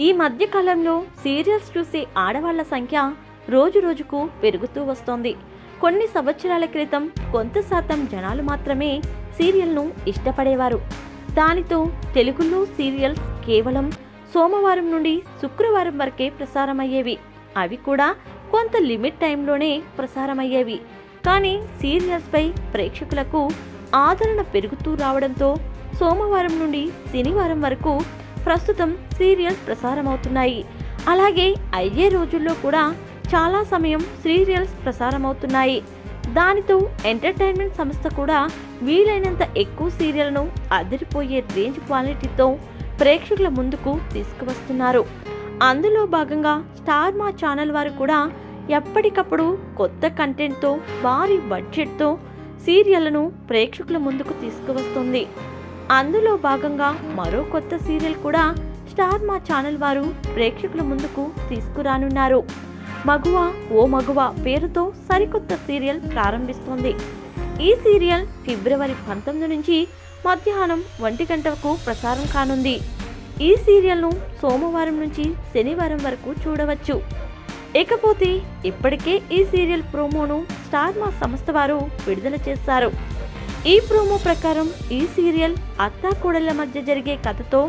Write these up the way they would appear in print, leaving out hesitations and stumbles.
ఈ మధ్య కాలంలో సీరియల్స్ చూసే ఆడవాళ్ల సంఖ్య రోజు రోజుకు పెరుగుతూ వస్తోంది. కొన్ని సంవత్సరాల క్రితం కొంత శాతం జనాలు మాత్రమే సీరియల్ను ఇష్టపడేవారు. దానితో తెలుగులో సీరియల్స్ కేవలం సోమవారం నుండి శుక్రవారం వరకే ప్రసారమయ్యేవి. అవి కూడా కొంత లిమిట్ టైంలోనే ప్రసారమయ్యేవి. కానీ సీరియల్స్పై ప్రేక్షకులకు ఆదరణ పెరుగుతూ రావడంతో సోమవారం నుండి శనివారం వరకు ప్రస్తుతం సీరియల్స్ ప్రసారమవుతున్నాయి. అలాగే అయ్యే రోజుల్లో కూడా చాలా సమయం సీరియల్స్ ప్రసారమవుతున్నాయి. దానితో ఎంటర్టైన్మెంట్ సంస్థ కూడా వీలైనంత ఎక్కువ సీరియల్ను అదిరిపోయే రేంజ్ క్వాలిటీతో ప్రేక్షకుల ముందుకు తీసుకువస్తున్నారు. అందులో భాగంగా స్టార్ మా ఛానల్ వారు కూడా ఎప్పటికప్పుడు కొత్త కంటెంట్తో భారీ బడ్జెట్తో సీరియళ్లను ప్రేక్షకుల ముందుకు తీసుకువస్తుంది. అందులో భాగంగా మరో కొత్త సీరియల్ కూడా స్టార్ మా ఛానల్ వారు ప్రేక్షకుల ముందుకు తీసుకురానున్నారు. మగువ ఓ మగువ పేరుతో సరికొత్త సీరియల్ ప్రారంభిస్తోంది. ఈ సీరియల్ ఫిబ్రవరి 19 నుంచి మధ్యాహ్నం 1 గంటకు ప్రసారం కానుంది. ఈ సీరియల్ను సోమవారం నుంచి శనివారం వరకు చూడవచ్చు. ఇకపోతే ఇప్పటికే ఈ సీరియల్ ప్రోమోను స్టార్ మా సంస్థ వారు విడుదల చేశారు. ఈ ప్రోమో ప్రకారం ఈ సీరియల్ అత్తాకోడళ్ల మధ్య జరిగే కథతో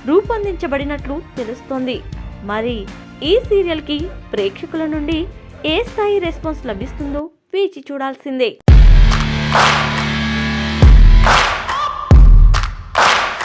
రూపొందించబడినట్లు తెలుస్తోంది. మరి ఈ సీరియల్కి ప్రేక్షకుల నుండి ఏ స్థాయి రెస్పాన్స్ లభిస్తుందో వేచి చూడాల్సిందే.